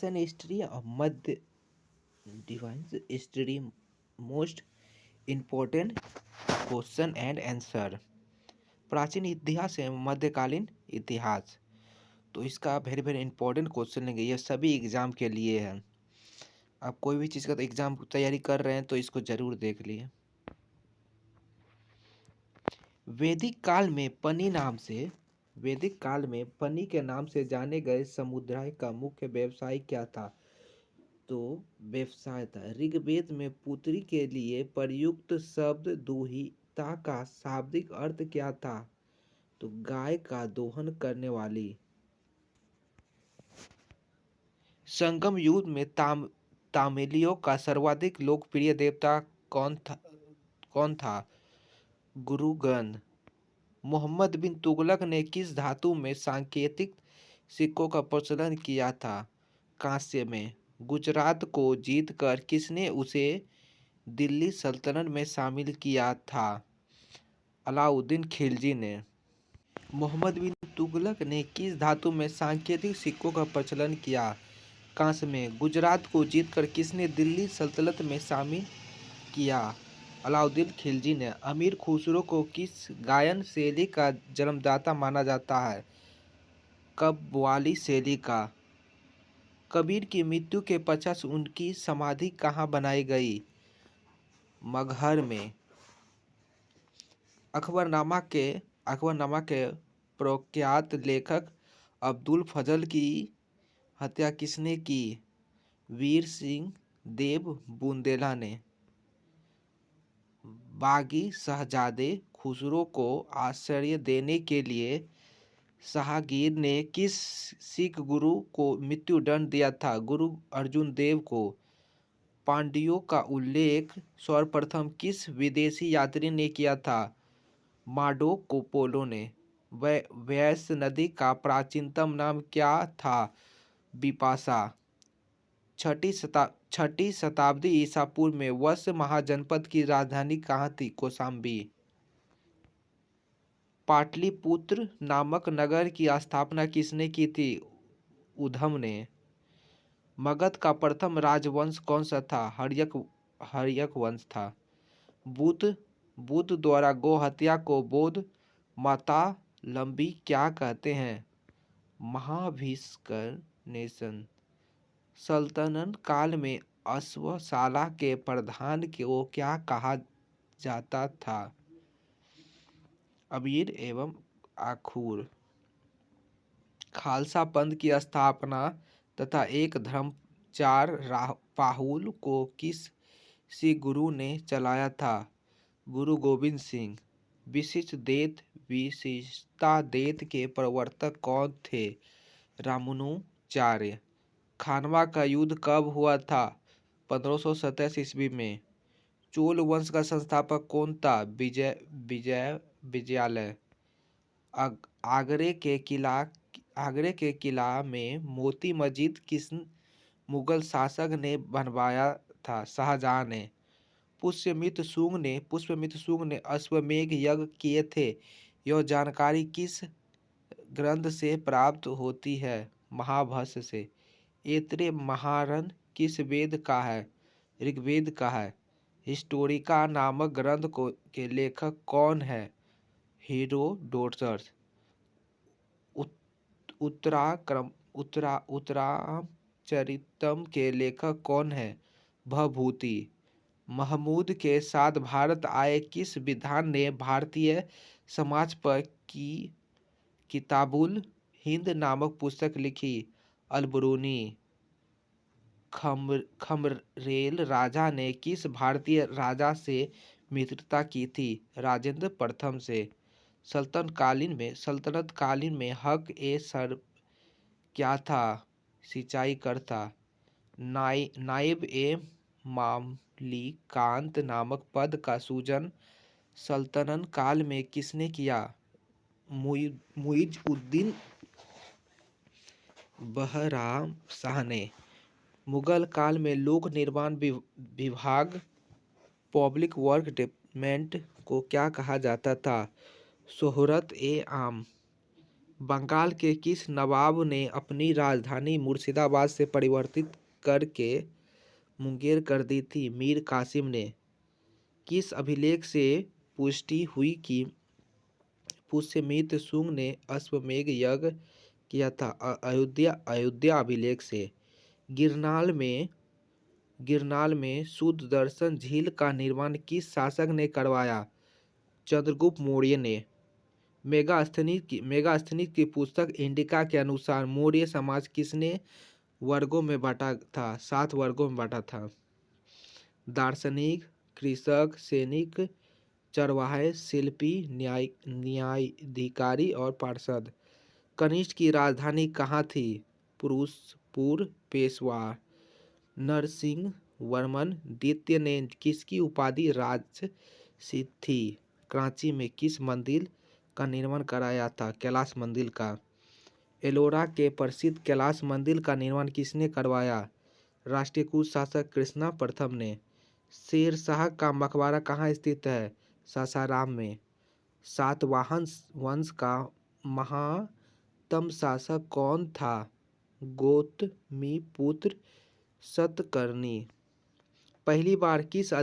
Ancient history और मध्य डिवाइस history most important question and answer. प्राचीन इतिहास एवं मध्यकालीन इतिहास। तो इसका वेरी वेरी इंपॉर्टेंट क्वेश्चन लेंगे, ये सभी एग्जाम के लिए है। आप कोई भी चीज़ का तो एग्जाम तैयारी कर रहे हैं तो इसको जरूर देख लिए। वैदिक काल में पनी के नाम से जाने गए समुदाय का मुख्य व्यवसाय क्या था? तो व्यवसाय था। ऋग्वेद में पुत्री के लिए प्रयुक्त शब्द दुहिता का शाब्दिक अर्थ क्या था? तो गाय का दोहन करने वाली। संगम युग में तामिलियों का सर्वाधिक लोकप्रिय देवता कौन था? गुरुगन। मोहम्मद बिन तुगलक ने किस धातु में सांकेतिक सिक्कों का प्रचलन किया था? कांस्य में। गुजरात को जीतकर किसने उसे दिल्ली सल्तनत में शामिल किया था? अलाउद्दीन खिलजी ने। मोहम्मद बिन तुगलक ने किस धातु में सांकेतिक सिक्कों का प्रचलन किया? कांस्य में। गुजरात को जीतकर किसने दिल्ली सल्तनत में शामिल किया? अलाउद्दीन खिलजी ने। अमीर खुसरो को किस गायन शैली का जन्मदाता माना जाता है? कव्वाली शैली का। कबीर की मृत्यु के पश्चात उनकी समाधि कहाँ बनाई गई? मगहर में। अकबरनामा के प्रख्यात लेखक अब्दुल फजल की हत्या किसने की? वीर सिंह देव बुंदेला ने। बागी शहजादे खुसरो को आश्रय देने के लिए शाहगीर ने किस सिख गुरु को मृत्युदंड दिया था? गुरु अर्जुन देव को। पांड्यों का उल्लेख सर्वप्रथम किस विदेशी यात्री ने किया था? मार्को पोलो ने। व्यास नदी का प्राचीनतम नाम क्या था? बिपाशा। छठी शताब्दी ईसा पूर्व में वश महाजनपद की राजधानी कहाँ थी? कौशाम्बी। पाटलिपुत्र नामक नगर की स्थापना किसने की थी? उधम ने। मगध का प्रथम राजवंश कौन सा था? हर्यक वंश था। बुद्ध द्वारा गौ हत्या को बौद्ध मतावलंबी क्या कहते हैं? महाभिष्कर्णेशन। सल्तनत काल में अश्वशाला के प्रधान को क्या कहा जाता था? अमीर एवं आखूर। खालसा पंथ की स्थापना तथा एक धर्मचार पाहुल को किस सिख गुरु ने चलाया था? गुरु गोविंद सिंह। विशिष्टाद्वैत के प्रवर्तक कौन थे? रामानुजाचार्य। खानवा का युद्ध कब हुआ था? 1527 ईस्वी में। चोल वंश का संस्थापक कौन था? विजयालय। आगरे के किला में मोती मस्जिद किस मुगल शासक ने बनवाया था? शाहजहां ने। पुष्यमित्र शुंग ने अश्वमेध यज्ञ किए थे, यह जानकारी किस ग्रंथ से प्राप्त होती है? महाभाष्य से। ऐतरेय महारण्य किस वेद का है? ऋग्वेद का है। हिस्टोरिका नामक ग्रंथ के लेखक कौन है? हेरोडोटस। उत्तराचरितम के लेखक कौन है? भवभूति। महमूद के साथ भारत आए किस विद्वान ने भारतीय समाज पर किताबुल हिंद नामक पुस्तक लिखी? अलबरूनी। खमरेल राजा ने किस भारतीय राजा से मित्रता की थी? राजेंद्र प्रथम से। सल्तनत कालीन में हक ए सर क्या था? सिंचाई करता। नायब ए मामलिकात नामक पद का सृजन सल्तनत काल में किसने किया? मुइज़-उद-दीन बहराम शाह ने। मुगल काल में लोक निर्माण विभाग पब्लिक वर्क डिपार्टमेंट को क्या कहा जाता था? शोहरत ए आम। बंगाल के किस नवाब ने अपनी राजधानी मुर्शिदाबाद से परिवर्तित करके मुंगेर कर दी थी? मीर कासिम ने। किस अभिलेख से पुष्टि हुई कि पुष्यमित्र शुंग ने अश्वमेध यज्ञ किया था? अयोध्या अभिलेख से। गिरनाल में गिरनाल में शुद्ध दर्शन झील का निर्माण किस शासक ने करवाया? चंद्रगुप्त मौर्य ने। मेगास्थनीज की पुस्तक इंडिका के अनुसार मौर्य समाज किसने वर्गों में बांटा था? 7 वर्गों में बांटा था। दार्शनिक, कृषक, सैनिक, चरवाहे, शिल्पी, न्यायाधिकारी और पार्षद। कनिष्क की राजधानी कहाँ थी? पुरुषपुर। पेशवा नरसिंह वर्मन द्वितीय ने किसकी उपाधि राजसी थी? कराची में किस मंदिर का निर्माण कराया था? कैलाश मंदिर का। एलोरा के प्रसिद्ध कैलाश मंदिर का निर्माण किसने करवाया? राष्ट्रीयकृत शासक कृष्णा प्रथम ने। शेर शाह का मकबरा कहाँ स्थित है? सासाराम में। सातवाहन वंश का महातम शासक कौन था? गौतमीपुत्र सतकर्णी। पहली बार किस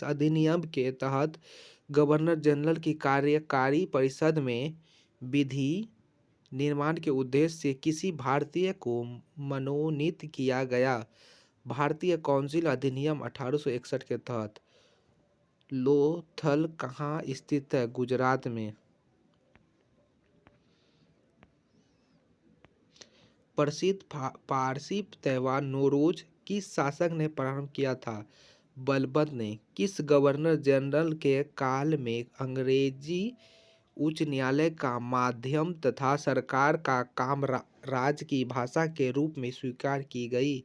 अधिनियम के तहत गवर्नर जनरल की कार्यकारी परिषद में विधि निर्माण के उद्देश्य से किसी भारतीय को मनोनीत किया गया? भारतीय काउंसिल अधिनियम 1861 के तहत। लोथल कहाँ स्थित है? गुजरात में। प्रसिद्ध पारसी त्यौहार नौरोज किस शासक ने प्रारंभ किया था? बलबन ने। किस गवर्नर जनरल के काल में अंग्रेजी उच्च न्यायालय का माध्यम तथा सरकार का काम राज्य की भाषा के रूप में स्वीकार की गई?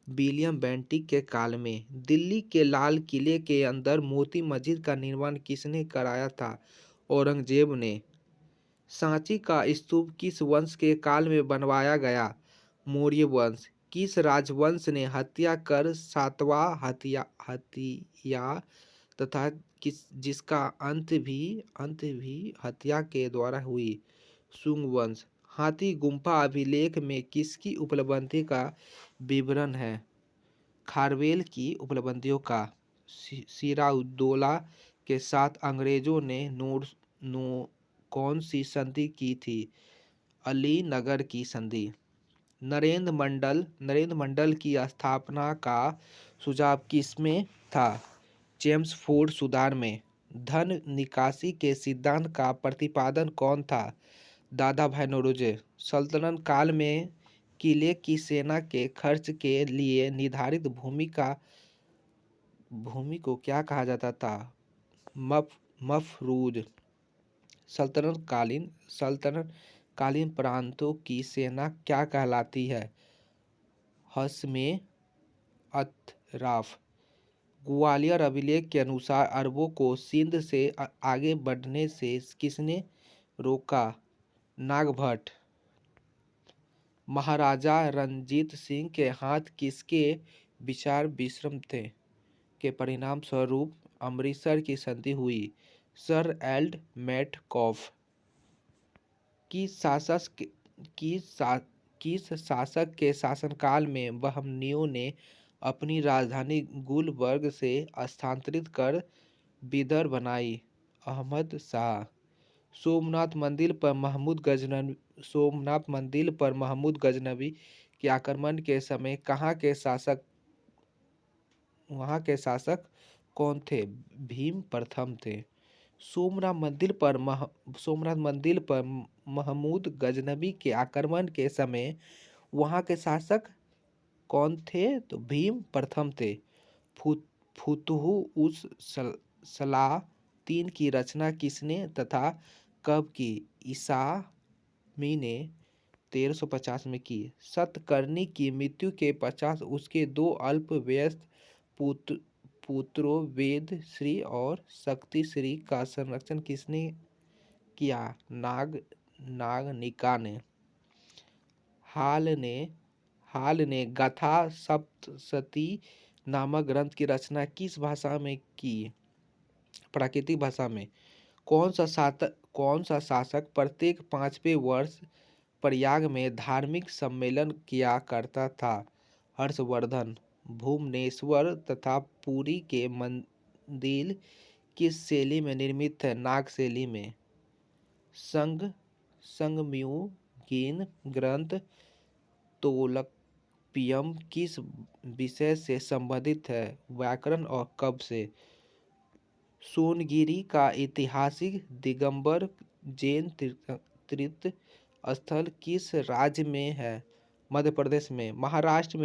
विलियम बेंटिक के काल में। दिल्ली के लाल किले के अंदर मोती मस्जिद का निर्माण किसने कराया था? औरंगजेब ने। सांची का स्तूप किस वंश के काल में बनवाया गया? मौर्य वंश। किस राजवंश ने हत्या कर सातवां हत्या तथा जिसका अंत भी हत्या के द्वारा हुई? शुंग वंश। हाथी गुम्फा अभिलेख में किसकी उपलब्धि का विवरण है? खारवेल की उपलब्धियों का। सिराउद्दौला के साथ अंग्रेजों ने कौन सी संधि की थी? अलीनगर की संधि। नरेंद्र मंडल की स्थापना का सुझाव किसमें था? चेम्सफोर्ड सुधार में। धन निकासी के सिद्धांत का प्रतिपादन कौन था? दादा भाई नौरोजी। सल्तनत काल में किले की सेना के खर्च के लिए निर्धारित भूमि को क्या कहा जाता था? मफरूज। सल्तनत कालीन प्रांतों की सेना क्या कहलाती है? हस्मे अतराफ। ग्वालियर अभिलेख के अनुसार अरबों को सिंध से आगे बढ़ने से किसने रोका? नागभट्ट। महाराजा रणजीत सिंह के हाथ किसके विचार विश्रम थे के परिणाम स्वरूप अमृतसर की संधि हुई? सर एल्ड मेटकॉफ। किस शासक के शासनकाल में बहमनियों ने अपनी राजधानी गुलबर्ग से स्थानांतरित कर बिदर बनाई? अहमद शाह। सोमनाथ मंदिर पर महमूद गजनवी के आक्रमण के समय वहाँ के शासक कौन थे? भीम प्रथम थे। सोमनाथ मंदिर पर महमूद गजनवी के आक्रमण के समय वहाँ के शासक कौन थे? तो भीम प्रथम थे। फुतुह उस सलातीन की रचना किसने तथा कब की? ईसामी ने 1350 में की। सतकर्णी की मृत्यु के पश्चात उसके 2 अल्पवयस्क पुत्रों वेदश्री और शक्तिश्री का संरक्षण किसने किया? नागनिका ने। हाल ने गाथा सप्तशती नामक ग्रंथ की रचना किस भाषा में की? प्राकृतिक भाषा में। कौन सा शासक प्रत्येक 5वें वर्ष प्रयाग में धार्मिक सम्मेलन किया करता था? हर्षवर्धन। भुवनेश्वर तथा पुरी के मंदिर किस शैली में निर्मित है? नाग शैली में। संग संगमयुगीन ग्रंथ तोलकाप्पियम किस विषय से संबंधित है? व्याकरण और काव्य से। सोनगिरी का ऐतिहासिक दिगंबर जैन तीर्थ स्थल किस राज्य में है? मध्य प्रदेश में। महाराष्ट्र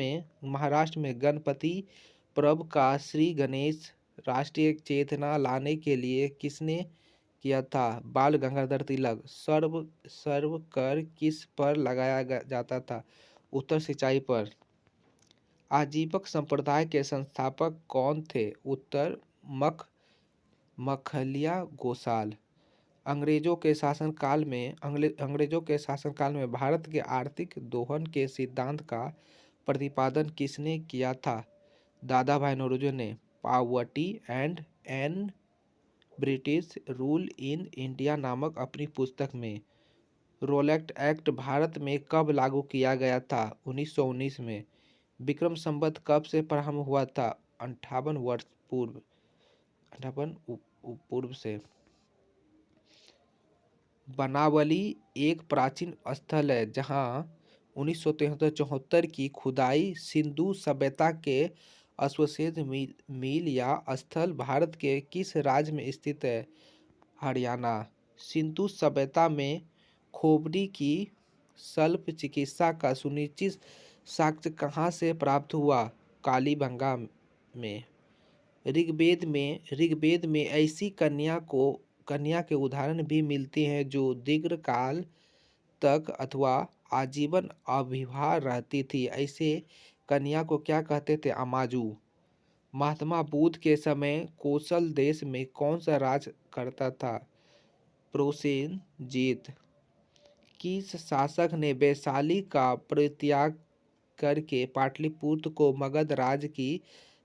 में गणपति पर्व का श्री गणेश राष्ट्रीय चेतना लाने के लिए किसने किया था? बाल गंगाधर तिलक। सर्व कर किस पर लगाया जाता था? उत्तर सिंचाई पर। आजीवक संप्रदाय के संस्थापक कौन थे? उत्तर मखलिया गोसाल। अंग्रेजों के शासनकाल में भारत के आर्थिक दोहन के सिद्धांत का प्रतिपादन किसने किया था? दादा भाई नौरोजी ने। Poverty and un British rule in India नामक अपनी पुस्तक में। रोलेट एक्ट भारत में कब लागू किया गया था? 1919 में। विक्रम संवत कब से प्रारंभ हुआ था? 58 वर्ष पूर्व 58 पूर्व से। बनावली एक प्राचीन स्थल है जहां 1973-74 की खुदाई सिंधु सभ्यता के अवशेष मिल या स्थल भारत के किस राज्य में स्थित है? हरियाणा। सिंधु सभ्यता में खोपड़ी की शल्य चिकित्सा का सुनिश्चित साक्ष्य कहाँ से प्राप्त हुआ? कालीबंगा में। ऋग्वेद में ऐसी कन्या के उदाहरण भी मिलते हैं जो दीर्घकाल तक अथवा आजीवन अविवाह रहती थी। ऐसे कन्या को क्या कहते थे? अमाजू। महात्मा बुद्ध के समय कोसल देश में कौन सा राज करता था? प्रोसेनजीत। किस शासक ने वैशाली का परित्याग करके पाटलिपुत्र को मगध राज की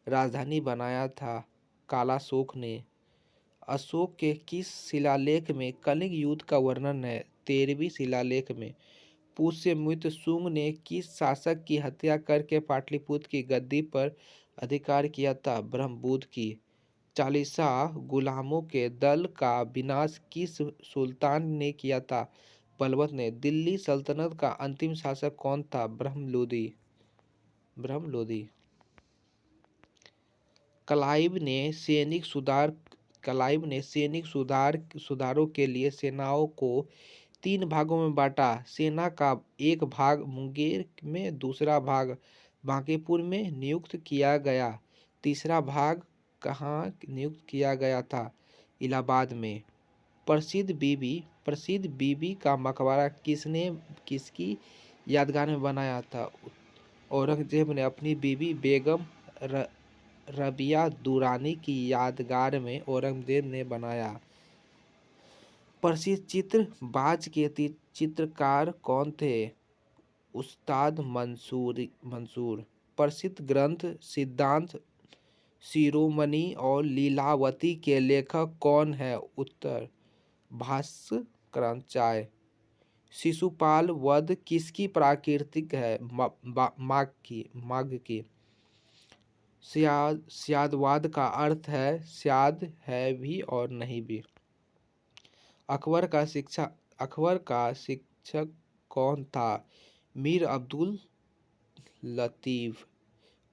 राजधानी बनाया था? कालाशोक ने। अशोक के किस शिलालेख में कलिंग युद्ध का वर्णन है? 13वीं शिलालेख में। पुष्यमित्र शुंग ने किस शासक की हत्या करके पाटलिपुत्र की गद्दी पर अधिकार किया था? ब्रह्मबुद्ध की। 40 गुलामों के दल का विनाश किस सुल्तान ने किया था? बलबन ने। दिल्ली सल्तनत का अंतिम शासक कौन था? ब्रह्मलोधी। क्लाइव ने सैनिक सुधारों के लिए सेनाओं को 3 भागों में बांटा। सेना का एक भाग मुंगेर में, दूसरा भाग बांकीपुर में नियुक्त किया गया। तीसरा भाग कहाँ नियुक्त किया गया था? इलाहाबाद में। प्रसिद्ध बीबी का मकबरा किसकी यादगार में बनाया था? औरंगजेब ने अपनी बीबी बेगम रबिया दुरानी की यादगार में औरंगजेब ने बनाया। प्रसिद्ध चित्रबाज के चित्रकार कौन थे? उस्ताद मंसूर। प्रसिद्ध ग्रंथ सिद्धांत शिरोमणि और लीलावती के लेखक कौन है? उत्तर भास्कराचार्य। शिशुपाल वध किसकी प्राकृतिक है? माघ की। स्यादवाद का अर्थ है स्याद है भी और नहीं भी। अकबर का शिक्षक कौन था? मीर अब्दुल लतीफ।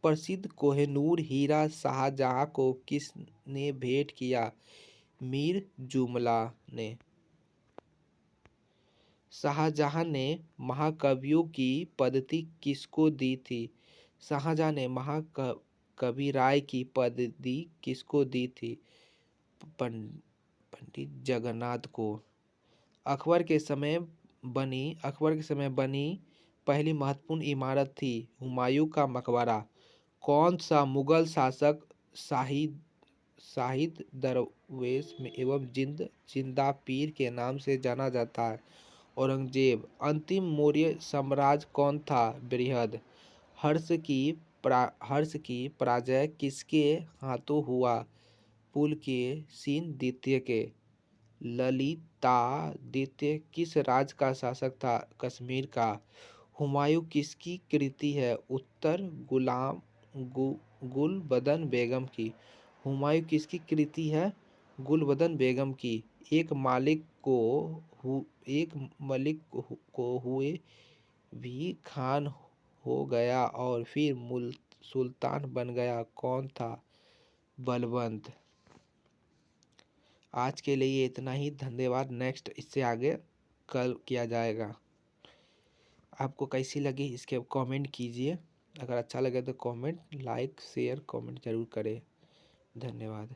प्रसिद्ध कोहिनूर हीरा शाहजहां को किसने भेंट किया? मीर जुमला ने। शाहजहां ने महाकवियों की पदवी किसको दी थी? शाहजहां ने महाकवि राय की पदवी किसको दी थी? पंडित जगन्नाथ को। अकबर के समय बनी पहली महत्वपूर्ण इमारत थी हुमायूं का मकबरा। कौन सा मुगल शासक शाहिद दरवेश एवं जिंदा पीर के नाम से जाना जाता है? औरंगजेब। अंतिम मौर्य साम्राज्य कौन था? बृहद। हर्ष की पराजय किसके हाथों हुआ? पुलकेशिन द्वितीय के। ललितादित्य किस राज्य का शासक था? कश्मीर का। हुमायूं किसकी कृति है? उत्तर गुलबदन बेगम की। हुमायूं किसकी कृति है? गुलबदन बेगम की। एक मलिक को हुए भी खान हो गया और फिर सुल्तान बन गया, कौन था? बलवंत। आज के लिए इतना ही, धन्यवाद। नेक्स्ट इससे आगे कल किया जाएगा। आपको कैसी लगी इसके कमेंट कीजिए। अगर अच्छा लगे तो कमेंट, लाइक, शेयर, कमेंट जरूर करें। धन्यवाद।